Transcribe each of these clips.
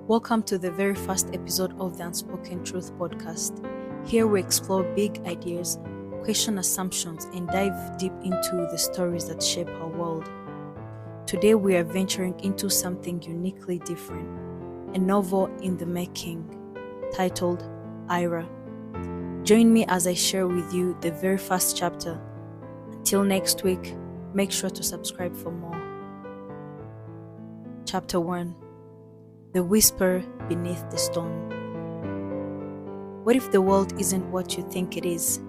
Welcome to the very first episode of the Unspoken Truth podcast. Here we explore big ideas, question assumptions, and dive deep into the stories that shape our world. Today we are venturing into something uniquely different, a novel in the making, titled Ayira. Join me as I share with you the very first chapter. Until next week, make sure to subscribe for more. Chapter 1. The Whisper Beneath the Stone. What if the world isn't what you think it is?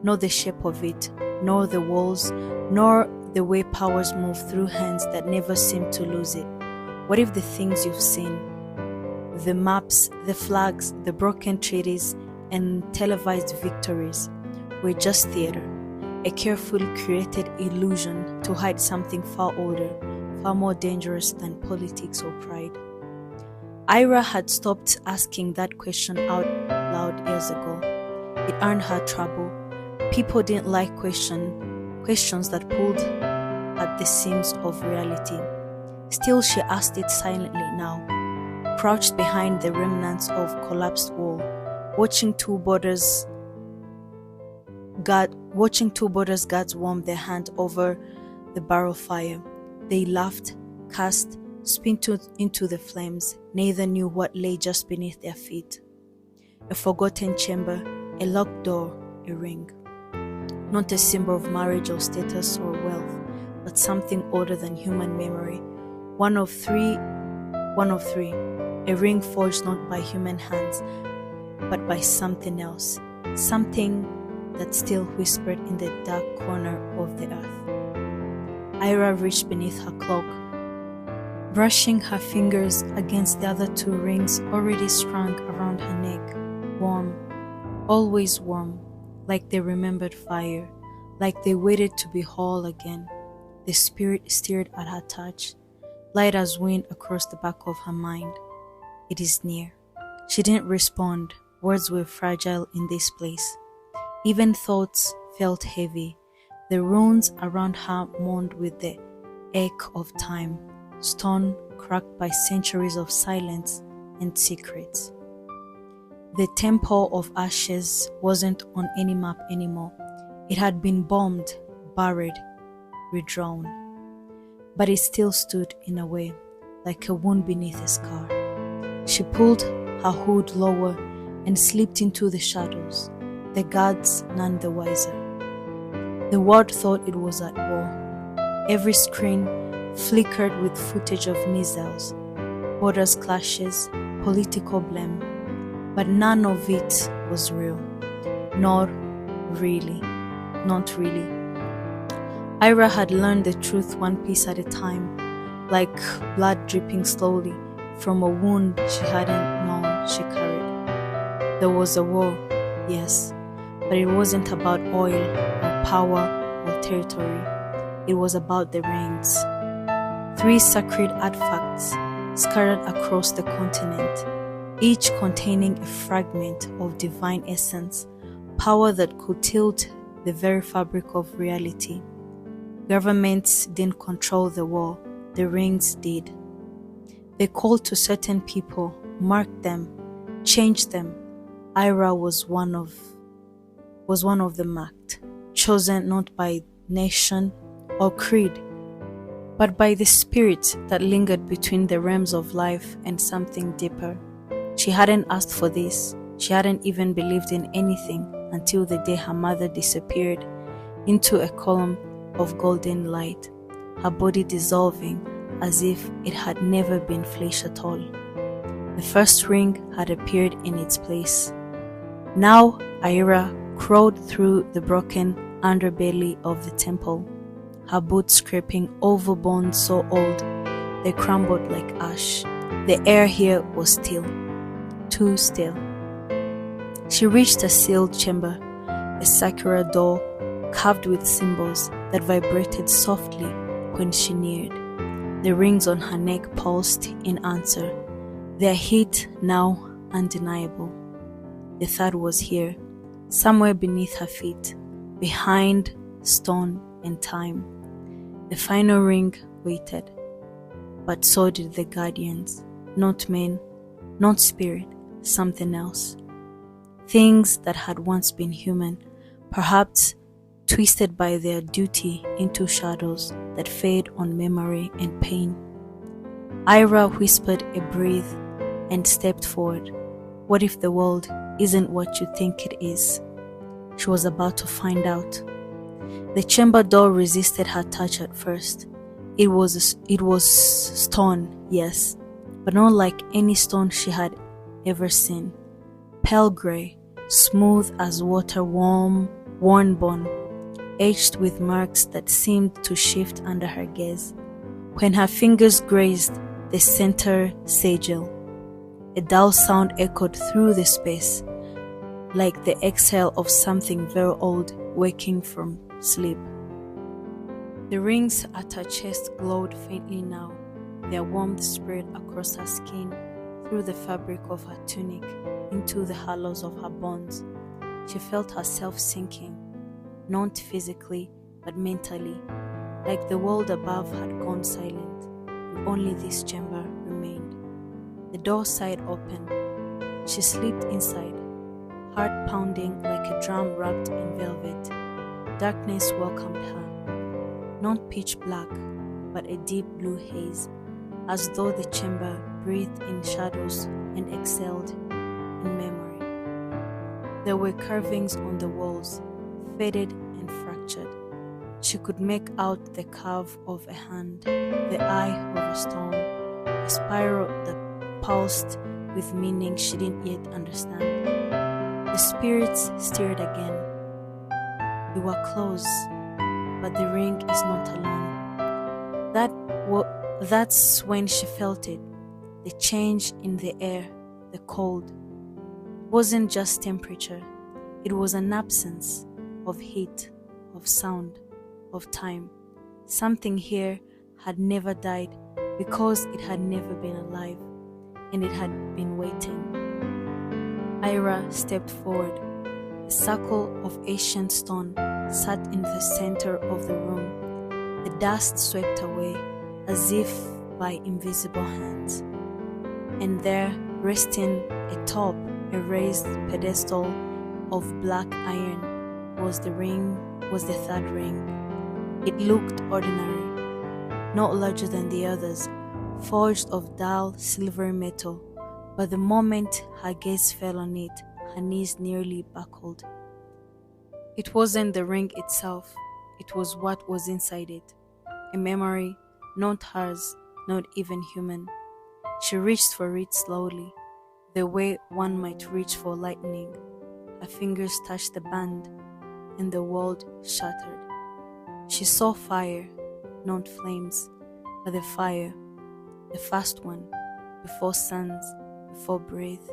Nor the shape of it, nor the walls, nor the way powers move through hands that never seem to lose it. What if the things you've seen, the maps, the flags, the broken treaties, and televised victories, were just theater, a carefully created illusion to hide something far older, far more dangerous than politics or pride? Ayira had stopped asking that question out loud years ago. It earned her trouble. People didn't like questions that pulled at the seams of reality. Still, she asked it silently now, crouched behind the remnants of collapsed wall, watching two borders guards warm their hand over the barrel fire. They laughed, cast, spun into the flames. Neither knew what lay just beneath their feet. A forgotten chamber, a locked door, a ring. Not a symbol of marriage or status or wealth, but something older than human memory. One of three. A ring forged not by human hands, but by something else. Something that still whispered in the dark corner of the earth. Ayira reached beneath her cloak, brushing her fingers against the other two rings already strung around her neck. Warm, always warm, like they remembered fire, like they waited to be whole again. The spirit stirred at her touch, light as wind across the back of her mind. It is near. She didn't respond. Words were fragile in this place. Even thoughts felt heavy. The runes around her moaned with the ache of time. Stone cracked by centuries of silence and secrets. The Temple of Ashes wasn't on any map anymore. It had been bombed, buried, redrawn. But it still stood in a way, like a wound beneath a scar. She pulled her hood lower and slipped into the shadows, the guards none the wiser. The world thought it was at war. Every screen flickered with footage of missiles, borders clashes, political blame, but none of it was real. Not really. Ayira had learned the truth one piece at a time, like blood dripping slowly from a wound she hadn't known she carried. There was a war, yes, but it wasn't about oil or power or territory. It was about the rings. 3 sacred artifacts scattered across the continent, each containing a fragment of divine essence, power that could tilt the very fabric of reality. Governments didn't control the war, the rings did. They called to certain people, marked them, changed them. Ayira was one of the marked, chosen not by nation or creed, but by the spirit that lingered between the realms of life and something deeper. She hadn't asked for this. She hadn't even believed in anything until the day her mother disappeared into a column of golden light, her body dissolving as if it had never been flesh at all. The first ring had appeared in its place. Now Ayira crawled through the broken underbelly of the temple, her boots scraping over bones so old they crumbled like ash. The air here was still, too still. She reached a sealed chamber, a circular door carved with symbols that vibrated softly when she neared. The rings on her neck pulsed in answer, their heat now undeniable. The third was here, somewhere beneath her feet, behind stone and time. The final ring waited, but so did the guardians, not men, not spirit, something else. Things that had once been human, perhaps twisted by their duty into shadows that fade on memory and pain. Ayira whispered a breath and stepped forward. What if the world isn't what you think it is? She was about to find out. The chamber door resisted her touch at first. It was stone, yes, but not like any stone she had ever seen. Pale grey, smooth as water, worn bone, etched with marks that seemed to shift under her gaze. When her fingers grazed the center sigil, a dull sound echoed through the space, like the exhale of something very old waking from sleep. The rings at her chest glowed faintly now, their warmth spread across her skin, through the fabric of her tunic, into the hollows of her bones. She felt herself sinking, not physically, but mentally, like the world above had gone silent, and only this chamber remained. The door sighed open. She slipped inside, heart pounding like a drum wrapped in velvet. Darkness welcomed her, not pitch black, but a deep blue haze, as though the chamber breathed in shadows and exhaled in memory. There were carvings on the walls, faded and fractured. She could make out the curve of a hand, the eye of a stone, a spiral that pulsed with meaning she didn't yet understand. The spirits stirred again. You are close, but the ring is not alone. That's when she felt it, the change in the air, the cold. It wasn't just temperature, it was an absence of heat, of sound, of time. Something here had never died because it had never been alive, and it had been waiting. Ayira stepped forward. A circle of ancient stone sat in the center of the room. The dust swept away as if by invisible hands. And there, resting atop a raised pedestal of black iron, was the third ring. It looked ordinary, not larger than the others, forged of dull silvery metal, but the moment her gaze fell on it, her knees nearly buckled. It wasn't the ring itself, it was what was inside it. A memory, not hers, not even human. She reached for it slowly, the way one might reach for lightning. Her fingers touched the band, and the world shattered. She saw fire, not flames, but the fire, the first one, before suns, before breath.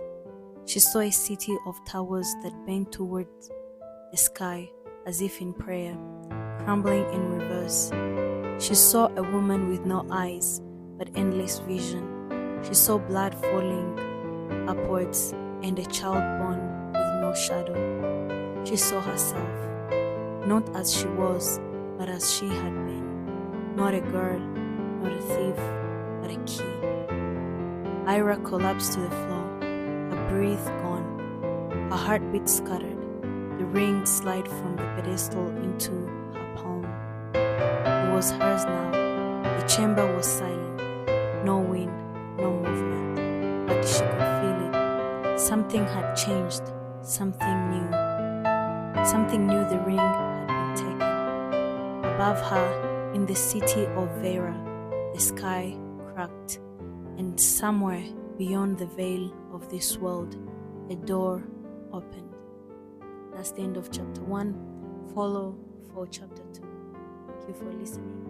She saw a city of towers that bent towards the sky as if in prayer, crumbling in reverse. She saw a woman with no eyes but endless vision. She saw blood falling upwards and a child born with no shadow. She saw herself, not as she was, but as she had been. Not a girl, not a thief, but a key. Ayira collapsed to the floor, her breath gone, her heartbeat scattered. The ring slid from the pedestal into her palm. It was hers now. The chamber was silent. No wind, no movement. But she could feel it. Something had changed. Something new. Something new. The ring had been taken. Above her, in the city of Vera, the sky cracked. And somewhere beyond the veil of this world, a door opened. That's the end of chapter 1. Follow for chapter 2. Thank you for listening.